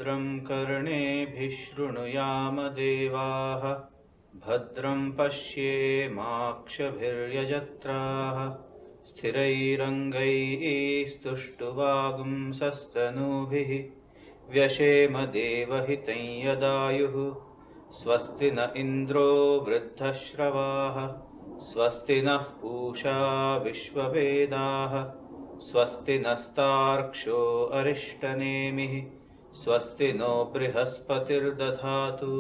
भद्रं कर्णेभिः शृणुयाम देवाः भद्रं पश्येमाक्षभिर्यजत्राः स्थिरैरङ्गैस्तुष्टुवागुंसस्तनूभिः व्यशेम देवहितं यदायुः स्वस्ति न इन्द्रो वृद्धश्रवाः स्वस्ति नः पूषा विश्ववेदाः स्वस्ति नस्तार्क्ष्यो अरिष्टनेमिः स्वस्ति नो बृहस्पतिर्दधातु।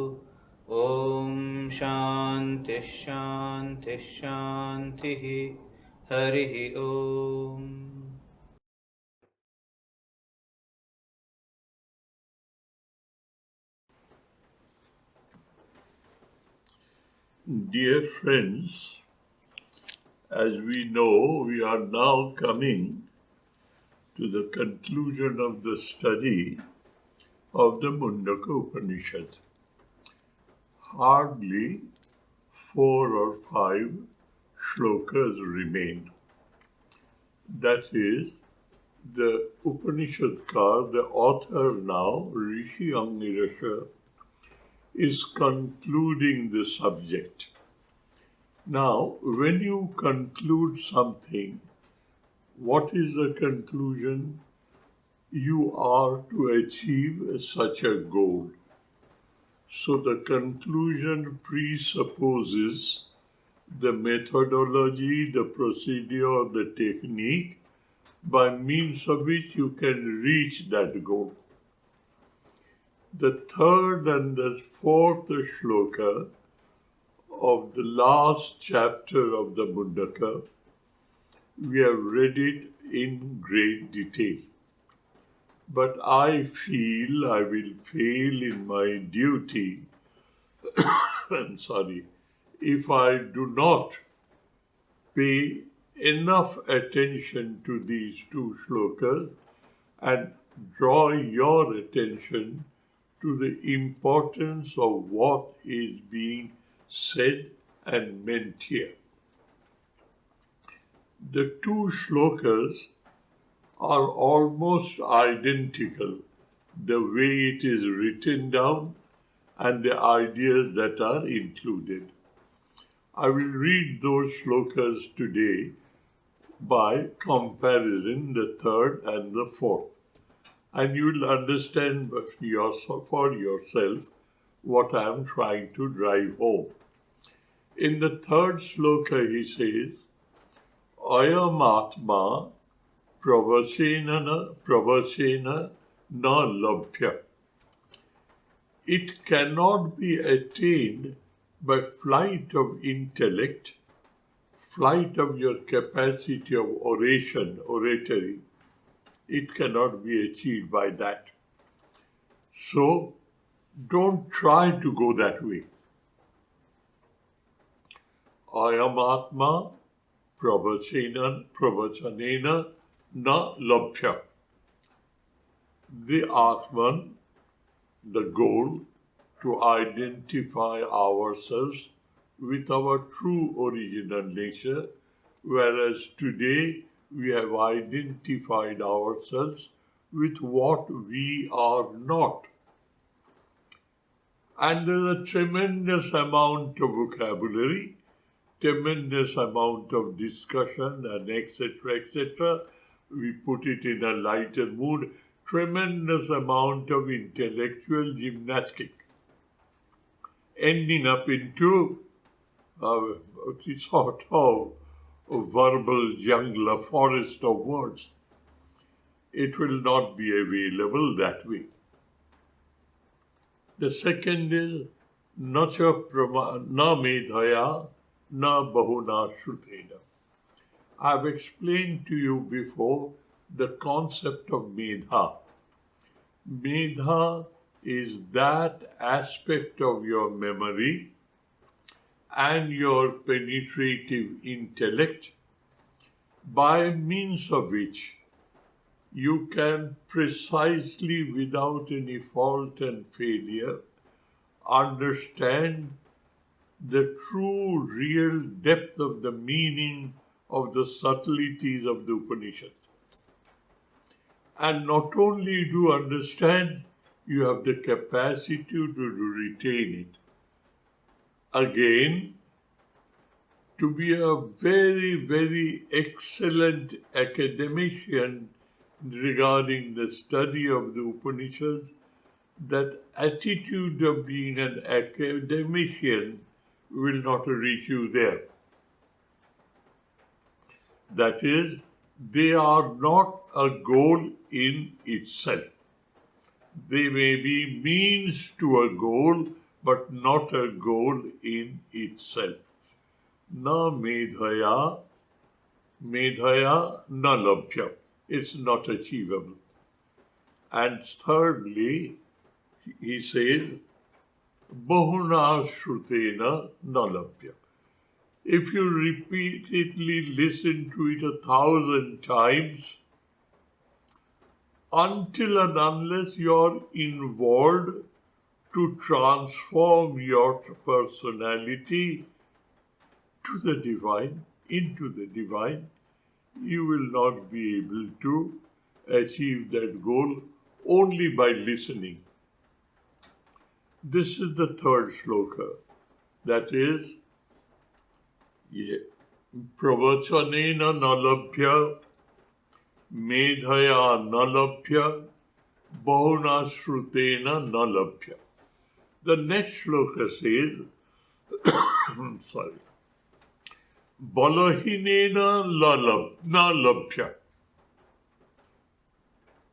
ॐ शान्तिः शान्तिः शान्तिः। हरिः ॐ। Dear friends, as we know, we are now coming to the conclusion of the study of the Mundaka Upanishad. Hardly 4 or 5 shlokas remain. That is, the Upanishadkar, the author now, Rishi Angirasha, is concluding the subject. Now, when you conclude something, what is the conclusion? You are to achieve such a goal. So the conclusion presupposes the methodology, the procedure, the technique by means of which you can reach that goal. The 3rd and the 4th shloka of the last chapter of the Mundaka, we have read it in great detail. But I feel I will fail in my duty, if I do not pay enough attention to these 2 shlokas and draw your attention to the importance of what is being said and meant here. The 2 shlokas are almost identical, the way it is written down and the ideas that are included. I will read those shlokas today by comparison, the 3rd and the 4th. And you will understand for yourself what I am trying to drive home. In the 3rd shloka he says, Ayam Atma pravasena na labhya. It cannot be attained by flight of intellect, flight of your capacity of oratory. It cannot be achieved by that. So, don't try to go that way. Ayam Atma pravachanena na labhya. The Atman, the goal, to identify ourselves with our true original nature, whereas today we have identified ourselves with what we are not. And there's a tremendous amount of vocabulary, tremendous amount of discussion and etc. We put it in a lighter mood, tremendous amount of intellectual gymnastic, ending up into a sort of a verbal jungle, a forest of words. It will not be available that way. The second is na medhaya na bahuna shrutena. I have explained to you before the concept of medha. Medha is that aspect of your memory and your penetrative intellect by means of which you can precisely, without any fault and failure, understand the true, real depth of the meaning of the subtleties of the Upanishad. And not only do you understand, you have the capacity to retain it. Again, to be a very, very excellent academician regarding the study of the Upanishads, that attitude of being an academician will not reach you there. That is, they are not a goal in itself. They may be means to a goal, but not a goal in itself. Na medhaya na labhya. It's not achievable. And thirdly, he says, bahuna shrutena na labhya. If you repeatedly listen to it 1,000 times, until and unless you're involved to transform your personality to the divine, into the divine, you will not be able to achieve that goal only by listening. This is the third shloka. That is, pravachanena nalabhya, medhaya nalabhya, bahuna shrutena nalabhya. The next shloka says, balahinena nalabhya.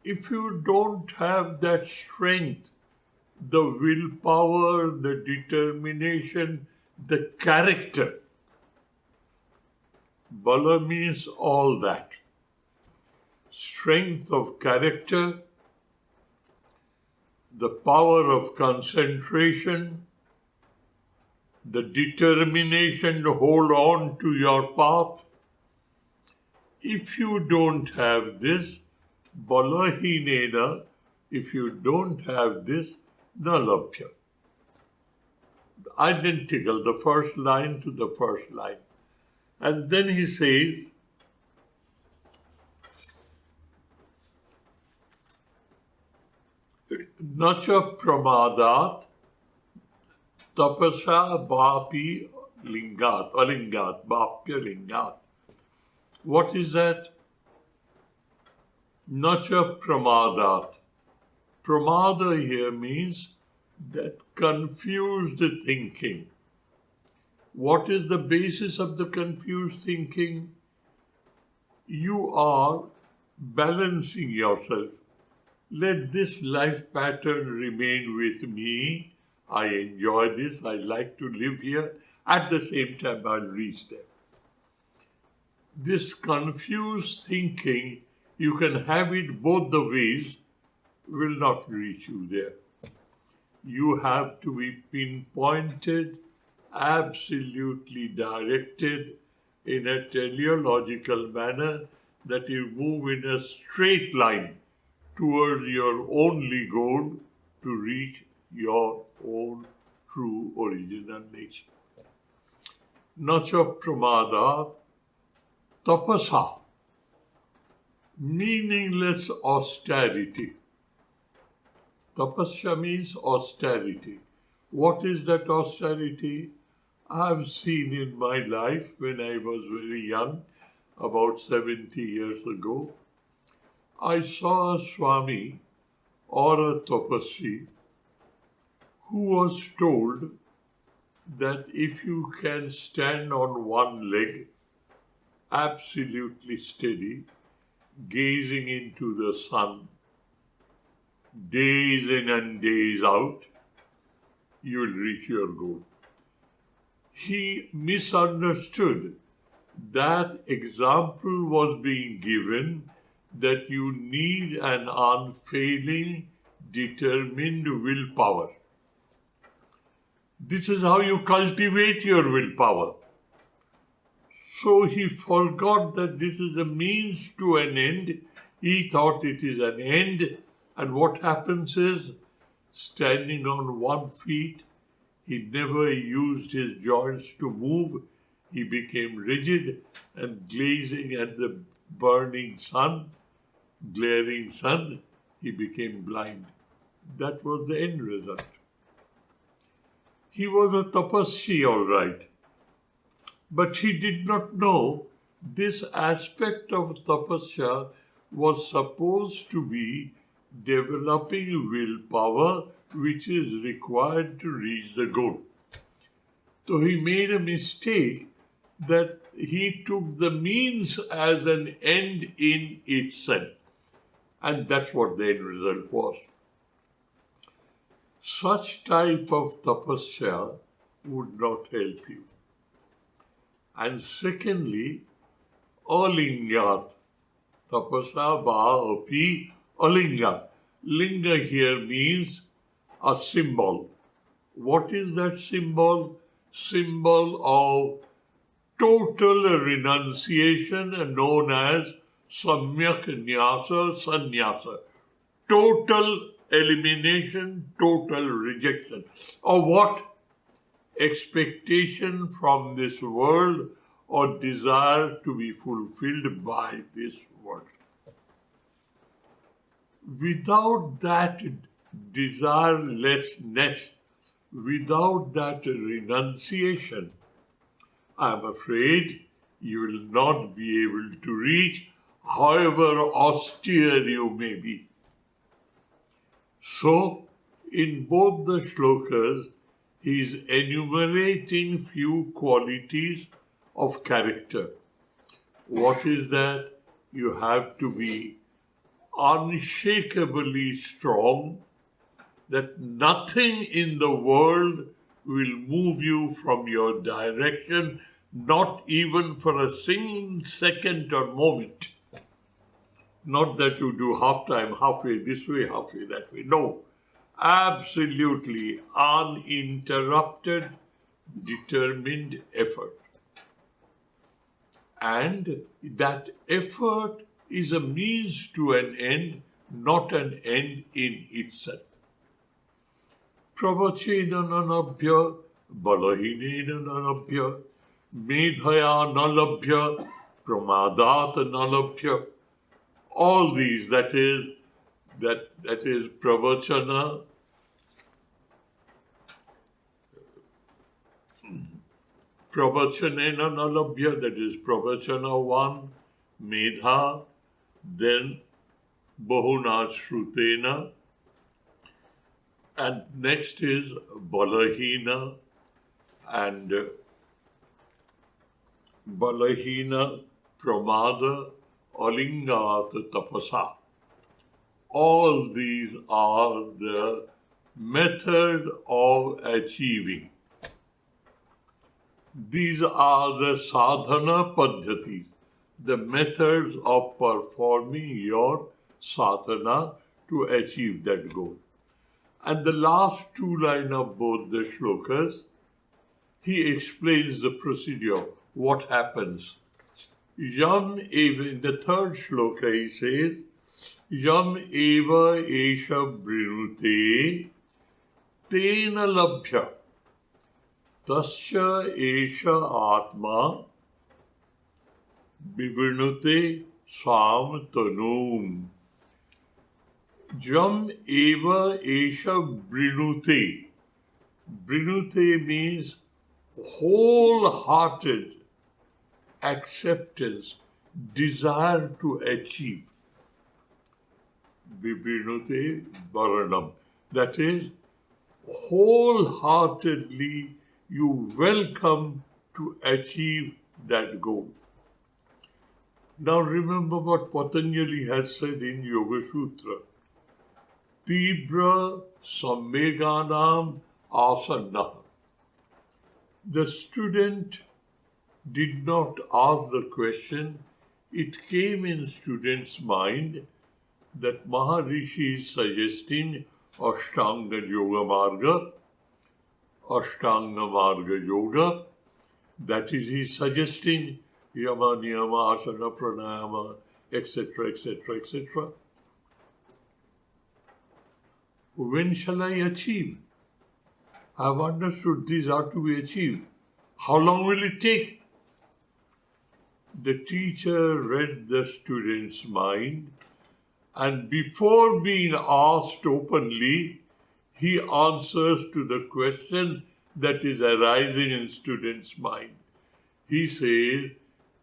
If you don't have that strength, the willpower, the determination, the character, Bala means all that. Strength of character, the power of concentration, the determination to hold on to your path. If you don't have this, balahinena, if you don't have this, nalabhya. Identical, the first line to the first line. And then he says, nacha pramadat tapasa bhapi alingat, bhapya lingat. What is that? Nacha pramadat. Pramada here means that confused thinking. What is the basis of the confused thinking? You are balancing yourself. Let this life pattern remain with me. I enjoy this. I like to live here. At the same time, I'll reach there. This confused thinking, you can have it both the ways, will not reach you there. You have to be pinpointed, absolutely directed in a teleological manner, that you move in a straight line towards your only goal, to reach your own true original nature. Nacha pramada tapasa, meaningless austerity. Tapasya means austerity. What is that austerity? I have seen in my life when I was very young, about 70 years ago, I saw a Swami or a Tapasvi who was told that if you can stand on one leg, absolutely steady, gazing into the sun, days in and days out, you will reach your goal. He misunderstood. That example was being given that you need an unfailing, determined willpower. This is how you cultivate your willpower. So he forgot that this is a means to an end. He thought it is an end. And what happens is, standing on one feet, he never used his joints to move. He became rigid and gazing at the burning sun, glaring sun, he became blind. That was the end result. He was a tapasvi, all right, but he did not know this aspect of tapasya was supposed to be developing willpower, which is required to reach the goal. So he made a mistake that he took the means as an end in itself. And that's what the end result was. Such type of tapasya would not help you. And secondly, alingyat. Tapasya va api alingyat. Linga here means a symbol. What is that symbol? Symbol of total renunciation known as samyak nyasa sannyasa. Total elimination, total rejection. Of what? Expectation from this world or desire to be fulfilled by this world. Without that desirelessness, without that renunciation, I am afraid you will not be able to reach, however austere you may be. So, in both the shlokas, he is enumerating few qualities of character. What is that? You have to be unshakably strong, that nothing in the world will move you from your direction, not even for a single second or moment. Not that you do half-time, halfway this way, halfway that way. No. Absolutely uninterrupted, determined effort. And that effort is a means to an end, not an end in itself. Pravachena nanabhya, balahinena nanabhya, medhaya nalabhya, pramadat nalabhya. All these, that is pravachana, pravachanena nalabhya, that is pravachana 1, medha, then bahuna shrutena, and next is balahina, and balahina, pramada, alingat, tapasa. All these are the method of achieving. These are the sadhana paddhatis, the methods of performing your sadhana to achieve that goal. And the last two lines of both the shlokas, he explains the procedure, what happens. Yam eva, in the third shloka he says, Yam eva esha brinute tena labhya tasya esha atma bibrinute swam tanum. Yam eva esha brinute. Brinute means wholehearted acceptance, desire to achieve. Bibrinute varanam. That is, wholeheartedly you welcome to achieve that goal. Now remember what Patanjali has said in Yoga Sutra. Tibra sammeganam asanna. The student did not ask the question. It came in student's mind that Maharishi is suggesting Ashtanga Yoga Marga, Ashtanga Marga Yoga. That is, he is suggesting Yama, Niyama, Asana, Pranayama, etc., etc., etc. When shall I achieve? I have understood these are to be achieved. How long will it take? The teacher read the student's mind And before being asked openly, he answers to the question that is arising in students' mind. He says,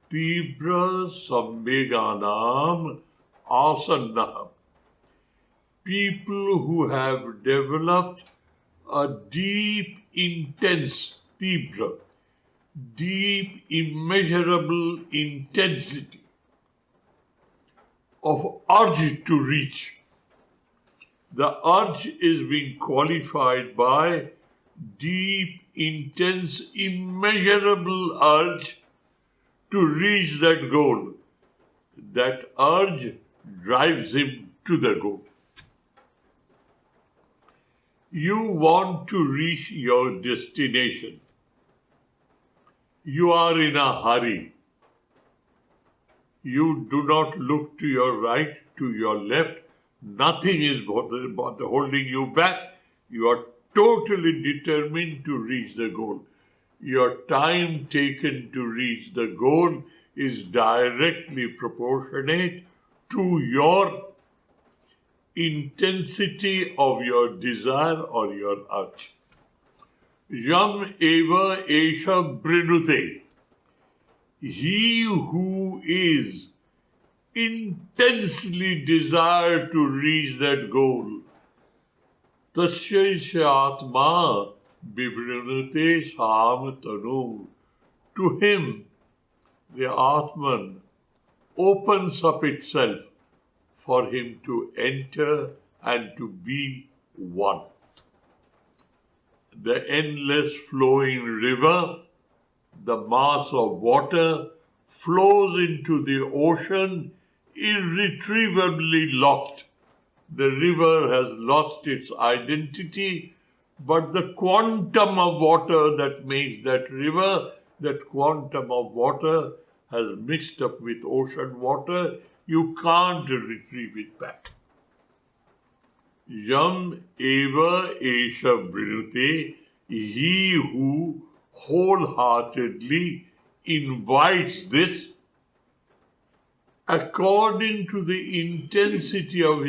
Tibra Samveganam Asannaham. People who have developed a deep, intense, Tibra, deep, immeasurable intensity of urge to reach. The urge is being qualified by deep, intense, immeasurable urge to reach that goal. That urge drives him to the goal. You want to reach your destination. You are in a hurry. You do not look to your right, to your left. Nothing is holding you back. You are totally determined to reach the goal. Your time taken to reach the goal is directly proportionate to your intensity of your desire or your urge. Yam eva esha brinute. He who is intensely desired to reach that goal, tasya atma bibrinute sam tanu. To him, the Atman opens up itself for him to enter and to be one. The endless flowing river, the mass of water, flows into the ocean irretrievably locked. The river has lost its identity, but the quantum of water that makes that river, that quantum of water has mixed up with ocean water. You can't retrieve it back. Yam eva esha brinute, he who wholeheartedly invites this according to the intensity of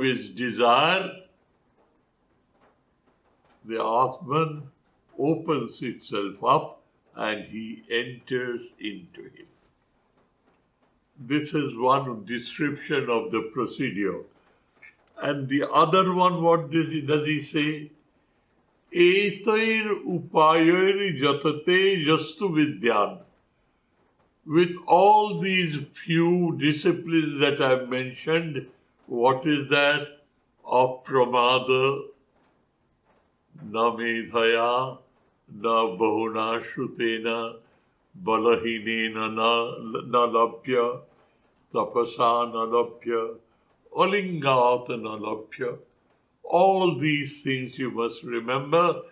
his desire, the Atman opens itself up and he enters into him. This is one description of the procedure. And the other one, what does he say? Etair upayar jatate jastu vidyan. With all these few disciplines that I've mentioned, what is that? Apramada, na medhaya, na bahuna shrutena, balahinena na labhya, tapasa na labhya, alingat na labhya. All these things you must remember.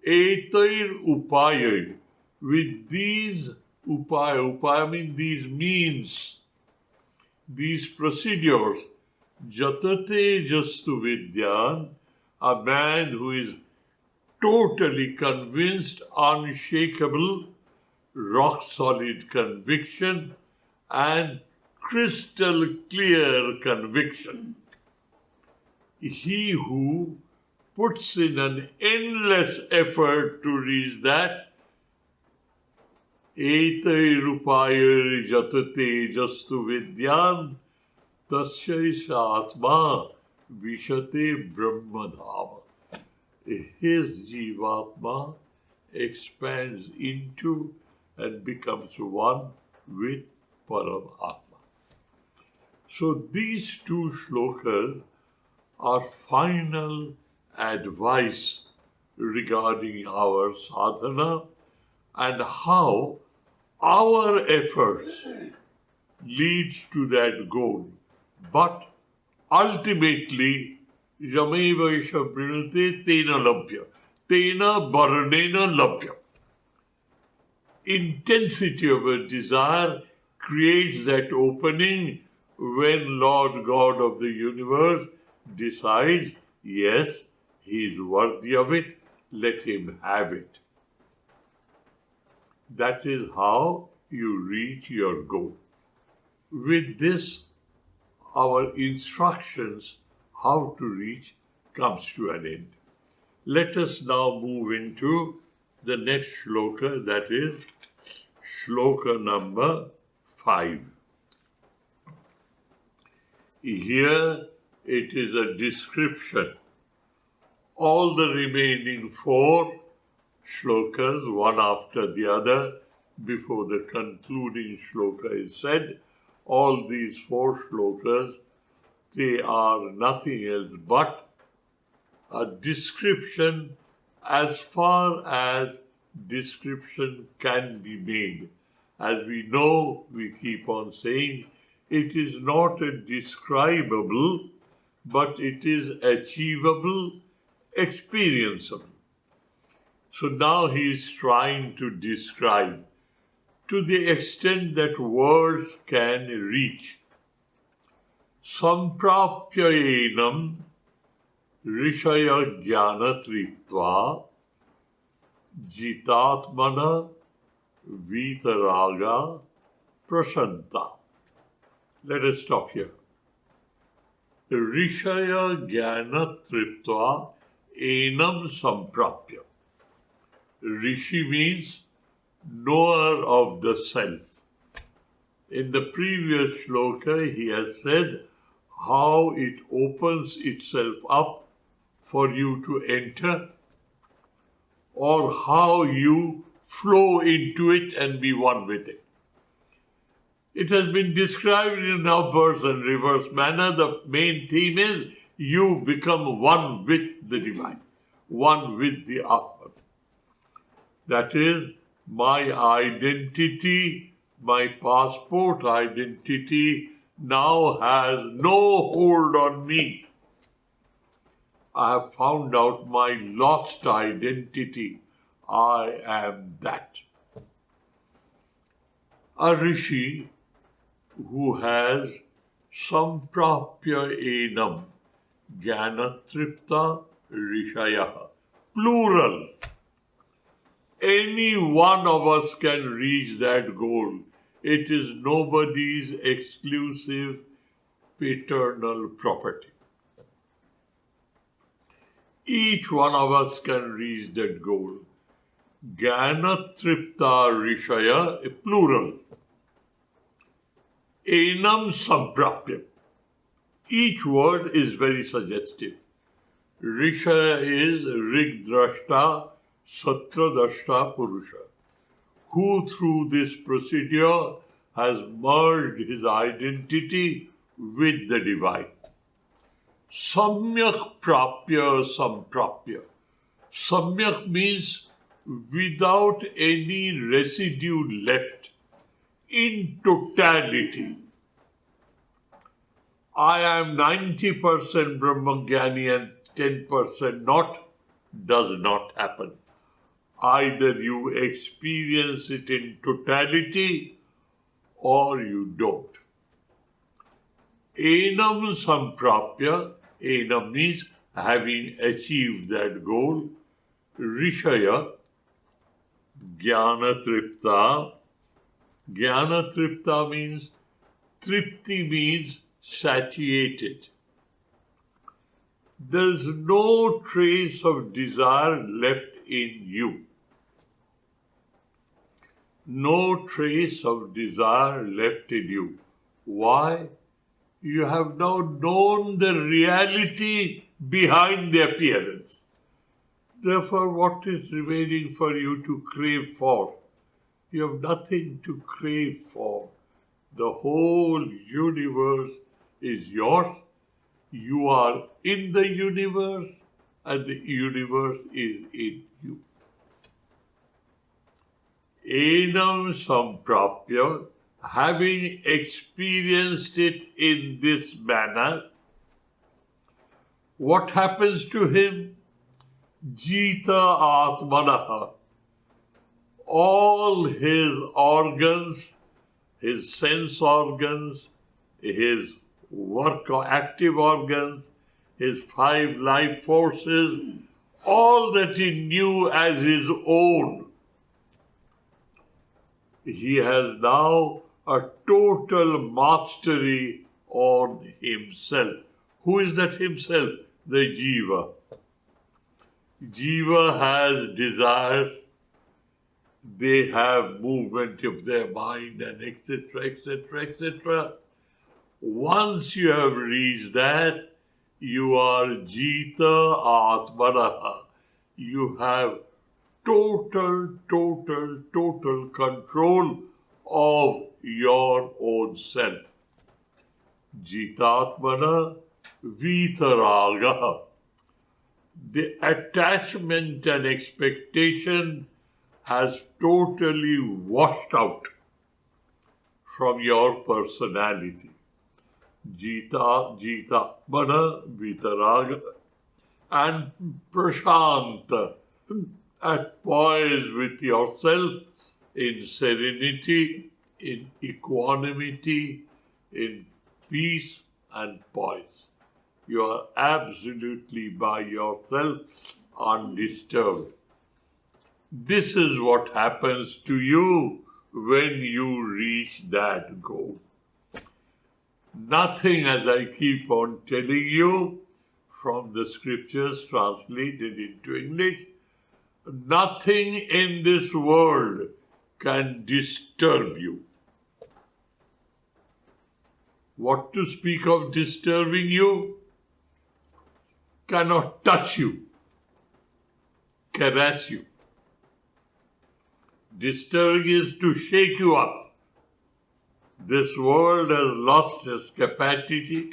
Etair upayar. With these upaya means these means, these procedures, jatate jastu vidyan, a man who is totally convinced, unshakable, rock-solid conviction and crystal clear conviction. He who puts in an endless effort to reach that, Etairupayar jatate jastu vidyan, tasya atma vishate brahmadhava. His jivatma expands into and becomes one with Paramatma. So these two shlokas are final advice regarding our sadhana and how our efforts leads to that goal. But ultimately, Yameva Isha Brinate Tena Labhya. Tena Baranena Labhya. Intensity of a desire creates that opening when Lord God of the universe decides, yes, he is worthy of it, let him have it. That is how you reach your goal. With this, our instructions how to reach comes to an end. Let us now move into the next shloka, that is shloka number 5. Here it is a description. All the remaining 4 shlokas, one after the other, before the concluding shloka is said, all these 4 shlokas, they are nothing else but a description as far as description can be made. As we know, we keep on saying, it is not a describable, but it is achievable, experienceable. So now he is trying to describe to the extent that words can reach. Samprapyayenam rishaya jnanatritva jitatmana vitaraga prasanta. Let us stop here. Rishaya jnanatritva enam samprapya. Rishi means knower of the self. In the previous shloka, he has said how it opens itself up for you to enter, or how you flow into it and be one with it. It has been described in upwards and reverse manner. The main theme is you become one with the divine, one with the Atman. That is, my identity, my passport identity now has no hold on me. I have found out my lost identity. I am that. A rishi who has samprapya enam jnanatripta rishaya, plural. Any one of us can reach that goal. It is nobody's exclusive paternal property. Each one of us can reach that goal. Jnanatripta rishaya, a plural. Enam samprapya. Each word is very suggestive. Rishaya is rigdrashta, Satradrashta Purusha, who through this procedure has merged his identity with the divine. Samyak prapya samprapya. Samyak means without any residue left, in totality. I am 90% Brahmagyani and 10% not, does not happen. Either you experience it in totality or you don't. Enam samprapya, enam means having achieved that goal. Rishaya, jnanatripta. Jnanatripta means, tripti means satiated. There is no trace of desire left in you. No trace of desire left in you. Why? You have now known the reality behind the appearance. Therefore, what is remaining for you to crave for? You have nothing to crave for. The whole universe is yours. You are in the universe, and the universe is in you. Enam samprapya, having experienced it in this manner, what happens to him? Jita atmanaha. All his organs, his sense organs, his active organs, his 5 life forces, all that he knew as his own, he has now a total mastery on himself. Who is that himself? The Jiva. Jiva has desires, they have movement of their mind, and etc., etc., etc. Once you have reached that, you are Jita Atmanaha. You have total control of your own self. Jitatmana Vitaraga. The attachment and expectation has totally washed out from your personality. Jita, Mana, Vitaraga, and Prashanta, at poise with yourself, in serenity, in equanimity, in peace and poise. You are absolutely by yourself, undisturbed. This is what happens to you when you reach that goal. Nothing, as I keep on telling you, from the scriptures translated into English, nothing in this world can disturb you. What to speak of disturbing you? Cannot touch you, caress you. Disturbing is to shake you up. This world has lost its capacity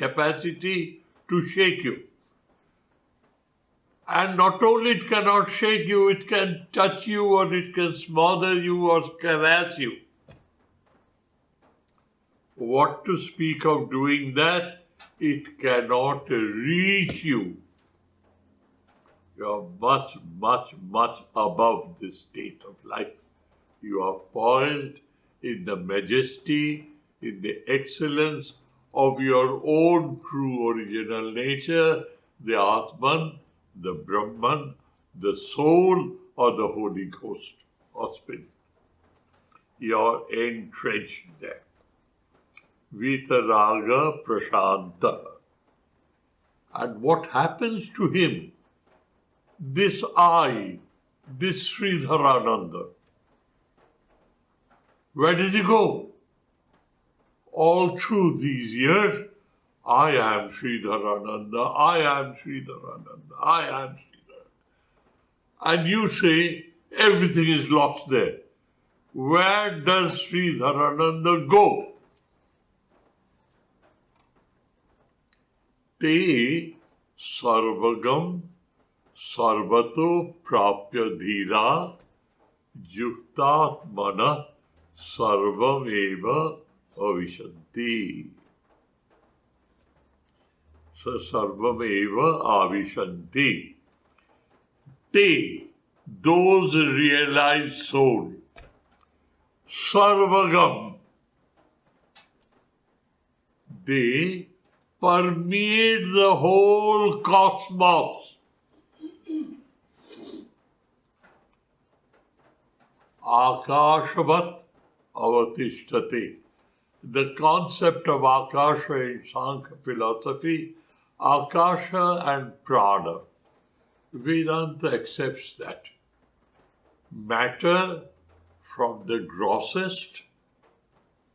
to shake you. And not only it cannot shake you, it can touch you, or it can smother you or caress you. What to speak of doing that? It cannot reach you. You are much above this state of life. You are poised in the majesty, in the excellence of your own true original nature, the Atman, the Brahman, the soul, or the Holy Ghost or Spirit. You are entrenched there. Vitaraga Prashanta. And what happens to him? This I, this Sridharananda, where does he go? All through these years, I am Sridharananda, I am Sridharananda, I am Sridharananda. And you say everything is lost there. Where does Sridharananda go? Te sarvagam sarvato prapya dhira yuktatmana sarvameva avishanti. So sarvameva avishanti. Te, those realized soul, sarvagam, they permeate the whole cosmos. Akashavat avatishtate. The concept of Akasha in Sankhya philosophy, Akasha and Prana. Vedanta accepts that. Matter from the grossest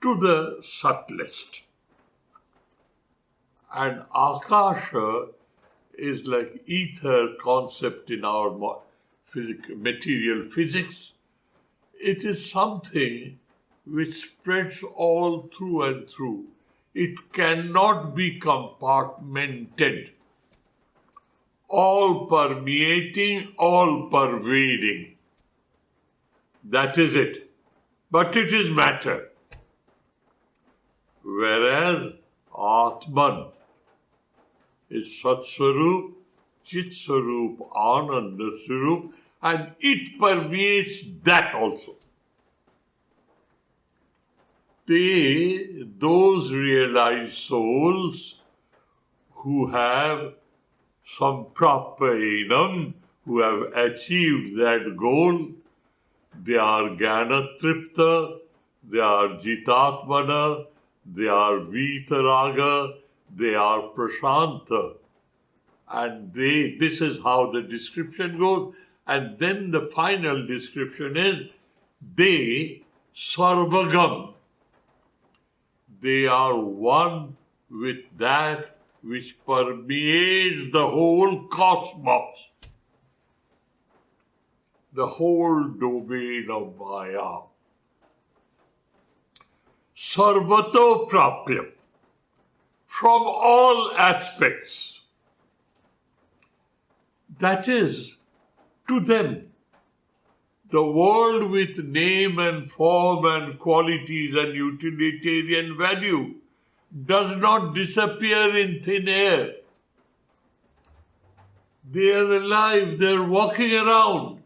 to the subtlest. And Akasha is like ether concept in our material physics. It is something which spreads all through and through. It cannot be compartmented. All permeating, all pervading. That is it. But it is matter. Whereas Atman is Sat-Swarup, Chit-Swarup, Ananda-Swarup, and it permeates that also. Those realized souls who have some prapayanam, who have achieved that goal, they are Jnana-Tripta, they are Jitatmana, they are Vitaraga, they are Prashanta. And this is how the description goes. And then the final description is, they Sarvagam. They are one with that which permeates the whole cosmos, the whole domain of Maya. Sarvato Prapya, from all aspects. That is, to them, the world with name and form and qualities and utilitarian value does not disappear in thin air. They are alive, they are walking around.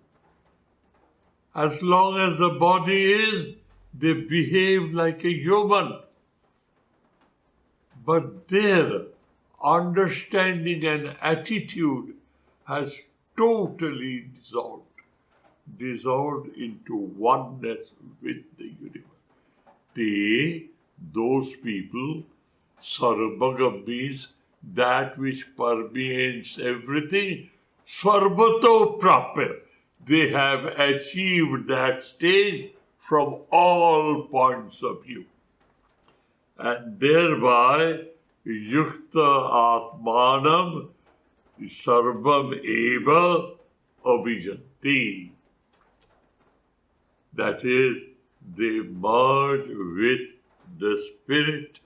As long as the body is, they behave like a human. But their understanding and attitude has totally dissolved into oneness with the universe. Those people, Sarvagam means that which permeates everything, Sarvato Prapya. They have achieved that stage from all points of view. And thereby, Yukta Atmanam Sarvam Eva Abhijanti. That is, they merge with the spirit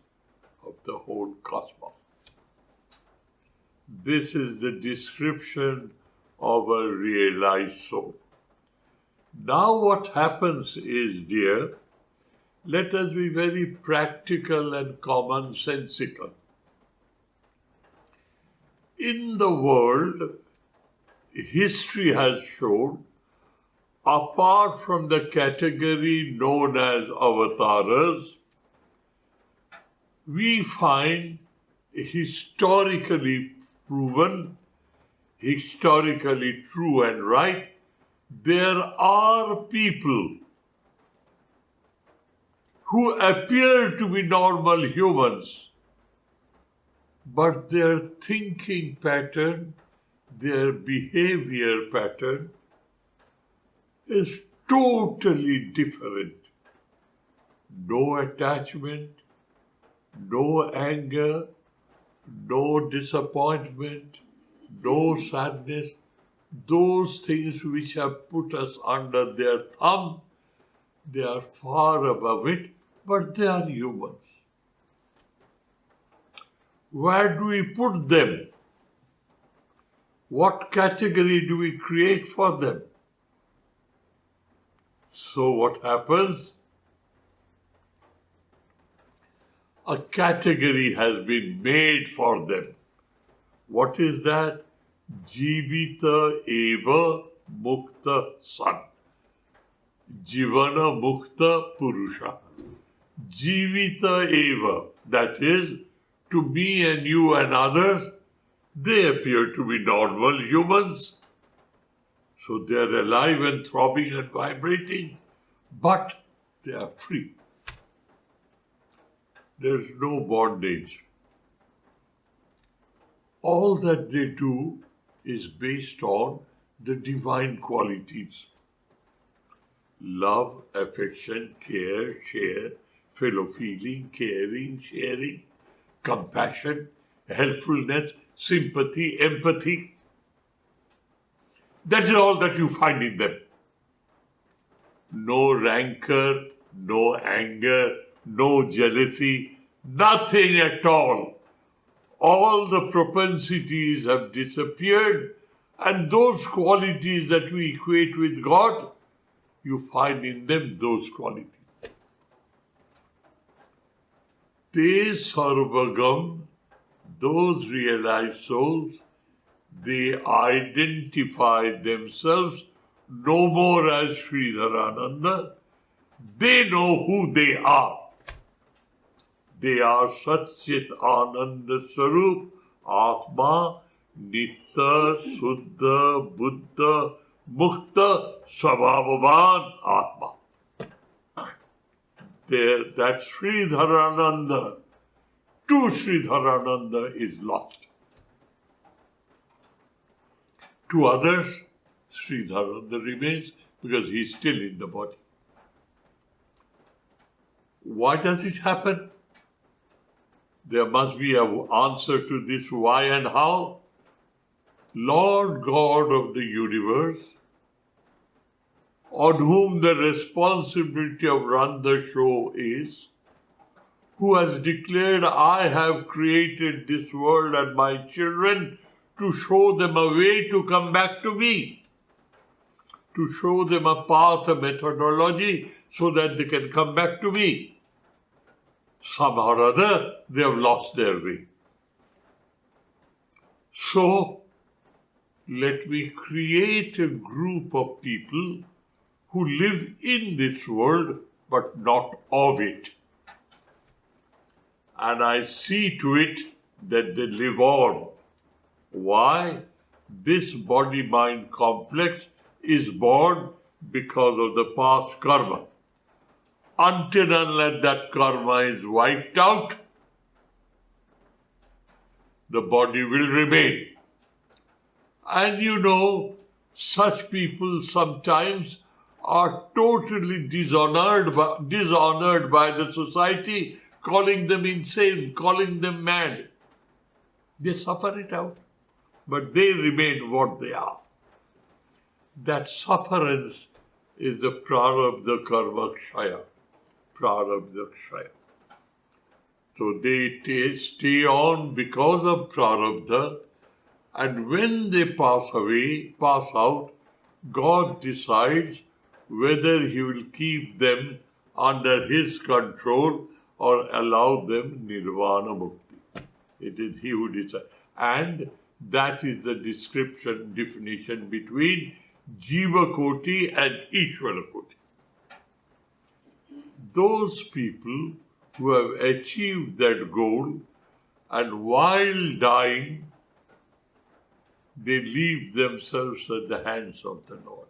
of the whole cosmos. This is the description of a realized soul. Now what happens is, dear, let us be very practical and commonsensical. In the world, history has shown, apart from the category known as avatars, we find historically proven, historically true and right, there are people who appear to be normal humans, but their thinking pattern, their behavior pattern is totally different. No attachment, no anger, no disappointment, no sadness. Those things which have put us under their thumb, they are far above it, but they are humans. Where do we put them? What category do we create for them? So what happens? A category has been made for them. What is that? Jivita eva mukta san. Jivana mukta purusha. Jivita eva, that is, to me and you and others, they appear to be normal humans. So they are alive and throbbing and vibrating, but they are free. There is no bondage. All that they do is based on the divine qualities. Love, affection, care, share, fellow feeling, caring, sharing, compassion, helpfulness, sympathy, empathy. That is all that you find in them. No rancor, no anger, no jealousy, nothing at all. All the propensities have disappeared, and those qualities that we equate with God, you find in them those qualities. Te sarvagam, those realized souls, they identify themselves no more as Sridharananda. They know who they are. They are Satchit Ananda Sarup, Atma, Nitya, Suddha, Buddha, Mukta, Svabhavan Atma. there that Sridharananda, true Sridharananda is lost. To others, Sridharananda remains because he is still in the body. Why does it happen? There must be an answer to this why and how. Lord God of the universe, on whom the responsibility of run the show is, who has declared, I have created this world and my children to show them a way to come back to me, to show them a path, a methodology, so that they can come back to me. Somehow or other, they have lost their way. So, let me create a group of people who live in this world but not of it. And I see to it that they live on. Why? This body-mind complex is born because of the past karma. Until and unless that karma is wiped out, the body will remain. And you know, such people sometimes are totally dishonored by the society, calling them insane, calling them mad. They suffer it out, but they remain what they are. That sufferance is the prarabdha karma kshaya. Prarabdha kshaya. So they stay on because of prarabdha, and when they pass out, God decides whether He will keep them under His control or allow them nirvana mukti. It is He who decides. And that is the definition between Jiva Koti and Ishvara Koti. Those people who have achieved that goal and while dying, they leave themselves at the hands of the Lord.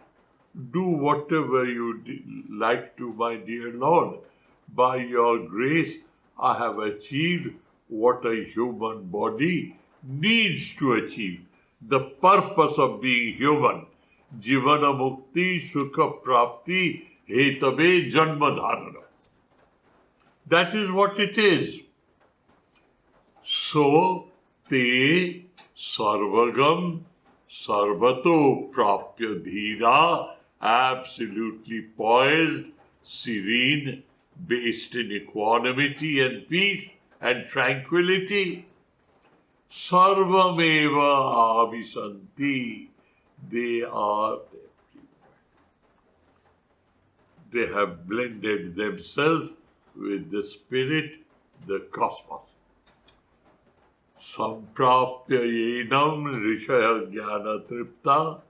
Do whatever you like to, my dear Lord. By your grace, I have achieved what a human body needs to achieve. The purpose of being human. Jivana mukti sukha prapti hetabe janma dharana. That is what it is. So, te sarvagam sarvato prapya dhira, absolutely poised, serene, based in equanimity and peace and tranquility. Sarvameva avisanti. They are everywhere. They have blended themselves with the spirit, the cosmos. Samprapya yenam rishaya jnana tripta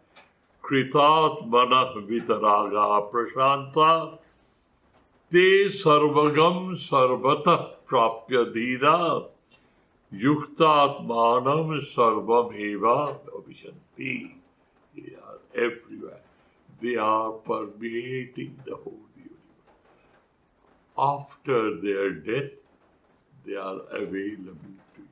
kritat manah vitaraga prashanta te sarvagam sarvata prapya dhira yuktatmanam sarvam eva avishanti. They are everywhere. They are permeating the whole universe. After their death, they are available to you.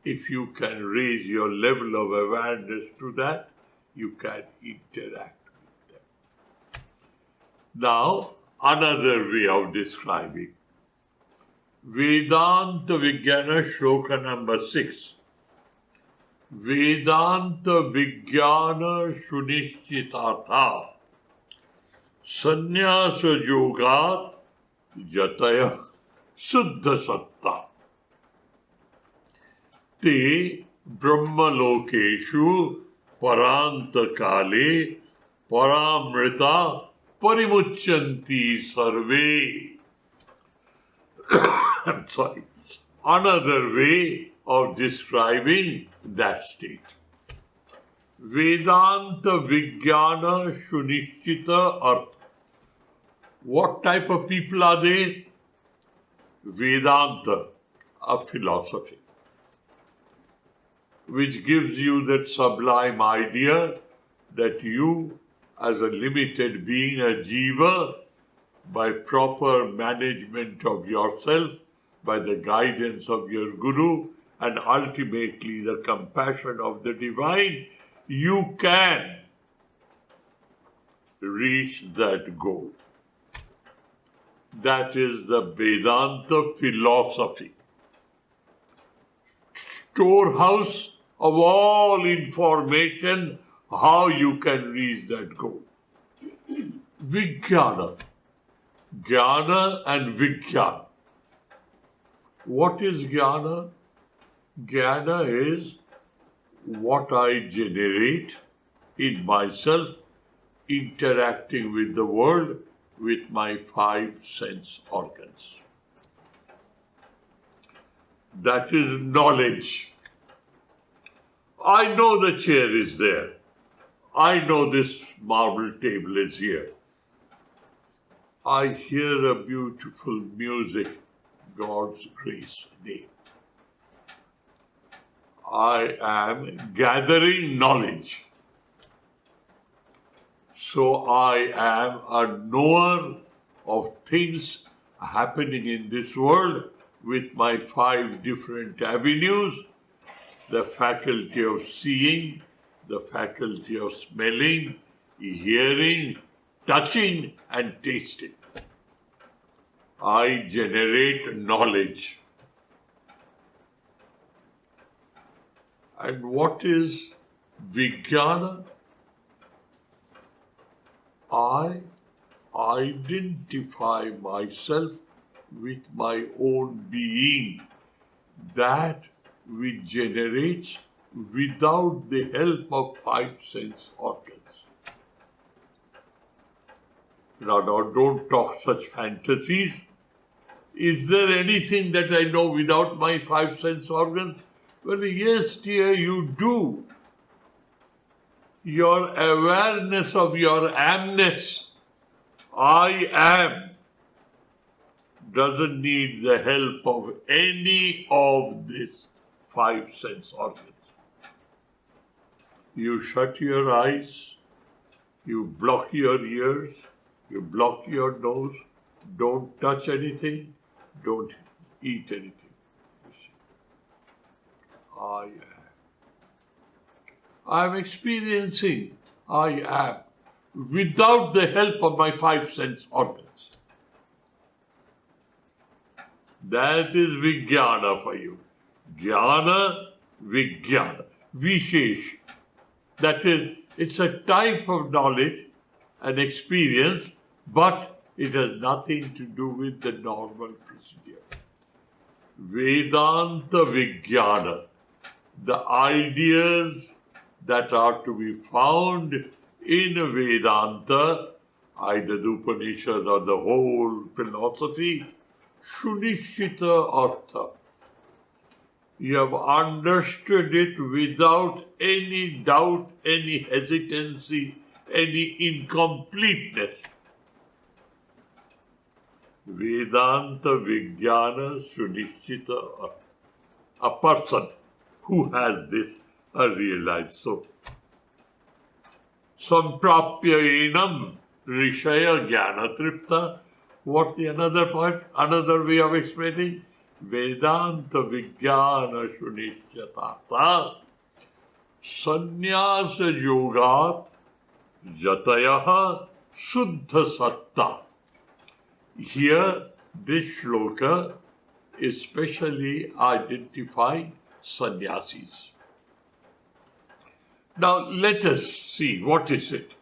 If you can raise your level of awareness to that, you can interact with them. Now, another way of describing. Vedanta Vijnana Shloka number 6. Vedanta Vijnana Shunishchitartha Sannyasa Yogat Jataya Suddha Satta Te Brahmalokeshu Paranta Kale Paramrita Parimuchanti Sarve. I'm sorry. Another way of describing that state. Vedanta Vijnana Shunishchita Artha. What type of people are they? Vedanta, a philosophy, which gives you that sublime idea that you, as a limited being, a jiva, by proper management of yourself, by the guidance of your Guru, and ultimately the compassion of the Divine, you can reach that goal. That is the Vedanta philosophy. Storehouse of all information, how you can reach that goal. Vijnana. Jnana and Vijnana. What is Jnana? Jnana is what I generate in myself, interacting with the world with my 5 sense organs. That is knowledge. I know the chair is there. I know this marble table is here. I hear a beautiful music, God's grace name. I am gathering knowledge. So I am a knower of things happening in this world with my 5 different avenues, the faculty of seeing, the faculty of smelling, hearing, touching and tasting. I generate knowledge. And what is Vijnana? I identify myself with my own being, that which generates without the help of 5 sense organs. Now, don't talk such fantasies. Is there anything that I know without my 5 sense organs? Well, yes, dear, you do. Your awareness of your amness, I am, doesn't need the help of any of these 5 sense organs. You shut your eyes, you block your ears, you block your nose, don't touch anything, don't eat anything. You see. I am. I am experiencing I am without the help of my 5 sense organs. That is Vijnana for you. Jnana, Vijnana, Vishesh. That is, it's a type of knowledge and experience, but it has nothing to do with the normal procedure. Vedanta Vijnana, the ideas that are to be found in Vedanta, either the Upanishad or the whole philosophy, Shunishita Artha. You have understood it without any doubt, any hesitancy, any incompleteness. Vedanta Vijnana Shunishita Artha. A person who has this realized. So, Samprapya enam rishaya jnana tripta. What the another part, another way of explaining? Vedanta Vijnana Shunishyatata Sannyasa Yogat Jatayaha Suddha Satta. Here, this shloka is specially identifying sannyasis. Now, let us see what is it.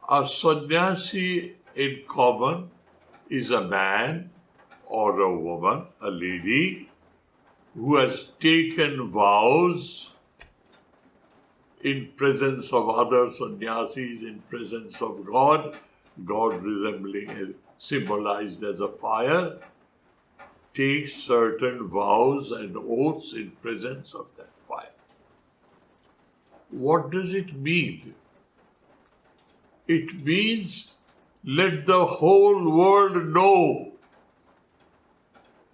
A sannyasi in common is a man or a woman, a lady, who has taken vows in presence of other sannyasis, in presence of God, God resembling, symbolized as a fire, takes certain vows and oaths in presence of that fire. What does it mean? It means let the whole world know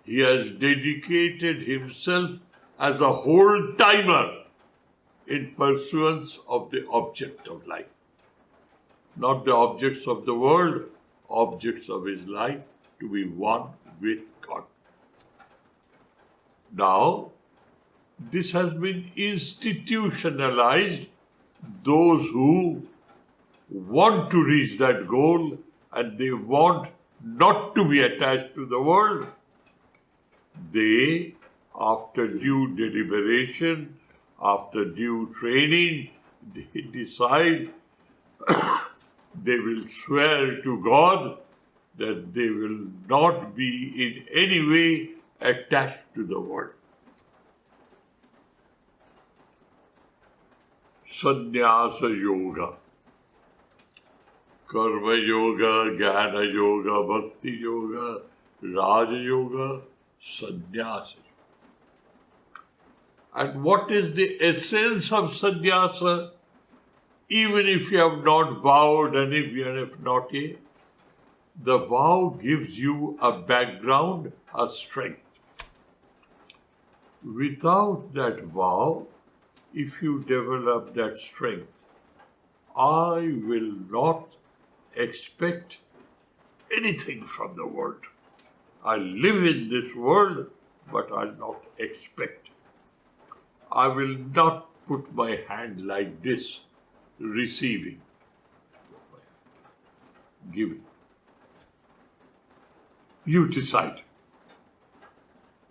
he has dedicated himself as a whole timer in pursuance of the object of life. Not the objects of the world objects of his life to be one with God. Now, this has been institutionalized. Those who want to reach that goal and they want not to be attached to the world, they, after due deliberation, after due training, they decide they will swear to God that they will not be in any way attached to the world. Sannyasa Yoga. Karma Yoga, Jnana Yoga, Bhakti Yoga, Raja Yoga, Sannyasa. And what is the essence of sannyasa? Even if you have not vowed and if you have not yet, the vow gives you a background, a strength. Without that vow, if you develop that strength, I will not expect anything from the world. I live in this world, but I'll not expect. I will not put my hand like this, receiving, giving. You decide.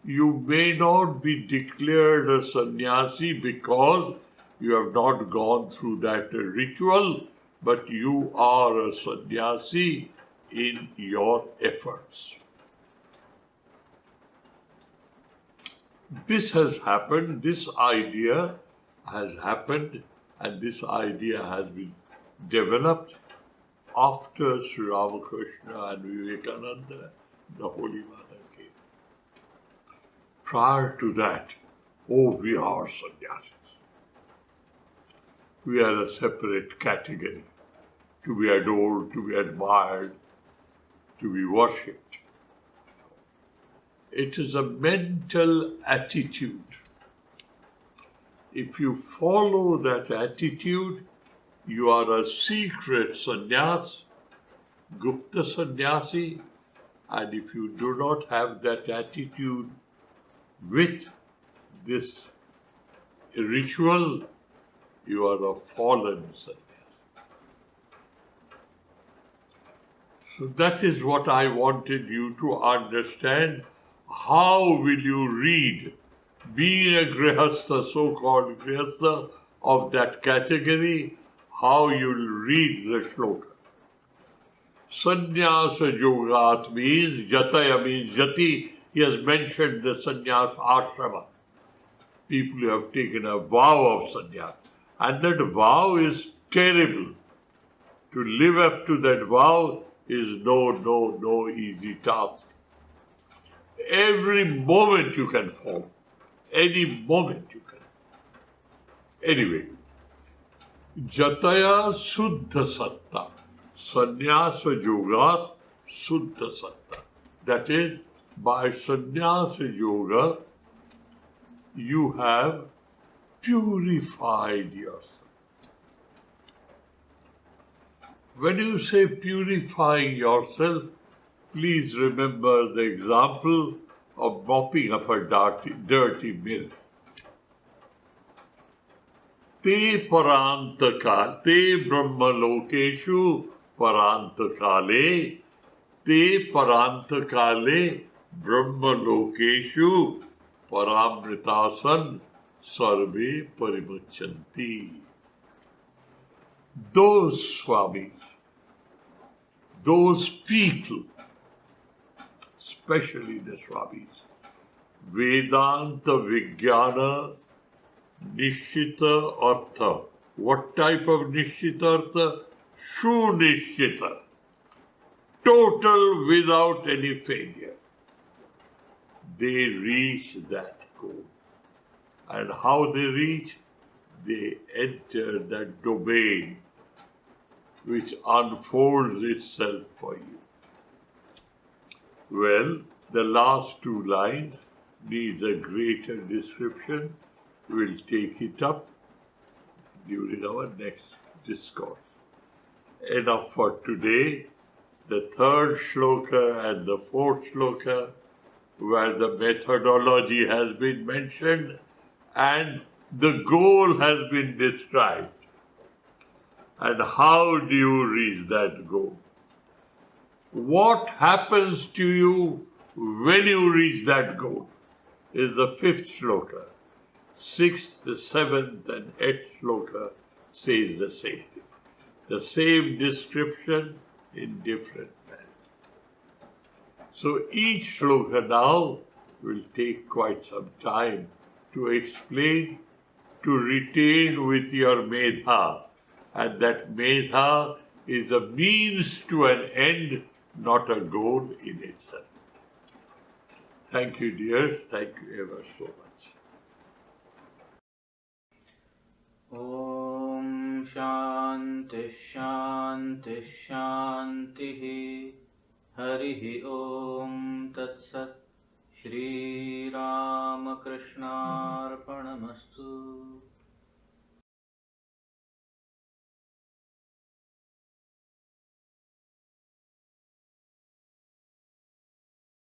You may not be declared a sannyasi because you have not gone through that ritual, but you are a sannyasi in your efforts. This has happened, this idea has happened, and this idea has been developed after Sri Ramakrishna and Vivekananda, the Holy Mother came. Prior to that, we are sannyasis. We are a separate category, to be adored, to be admired, to be worshipped. It is a mental attitude. If you follow that attitude, you are a secret sannyas, Gupta sannyasi, and if you do not have that attitude with this ritual, you are a fallen sannyasi. So that is what I wanted you to understand. How will you read, being a grihastha, so-called grihastha of that category, how you will read the shloka. Sannyasa yogat means, jataya means jati. He has mentioned the sannyas ashrama. People who have taken a vow of sannyas. And that vow is terrible. To live up to that vow is no easy task. Every moment you can fall. Any moment you can. Anyway, Jataya Suddha Satta. Sannyasa Yogat Suddha Satta. That is, by Sannyasa Yoga, you have purified yourself. When you say purifying yourself, please remember the example of mopping up a dirty mirror. Te parantakale, te brahmalokeshu parantakale, te parantakale brahmalokeshu paramritasan sarve parimachanti. Those Swamis, those people, especially the Swamis, Vedanta Vijnana Nishchita Artha. What type of Nishchita Artha? Shu-Nishchita. Total without any failure. They reach that goal. And how they reach? They enter that domain which unfolds itself for you. Well, the last two lines needs a greater description. We'll take it up during our next discourse. Enough for today. the third shloka and the fourth shloka, where the methodology has been mentioned and the goal has been described. And how do you reach that goal? What happens to you when you reach that goal is the fifth shloka. Sixth, the seventh, and eighth shloka says the same thing. The same description in different manner. So each shloka now will take quite some time to explain, to retain with your medha. And that medha is a means to an end, not a goal in itself. Thank you, dears. Thank you ever so much. Om Shanti Shanti Shanti Harihi Om Tat Sat Shri Ramakrishna Arpanamastu.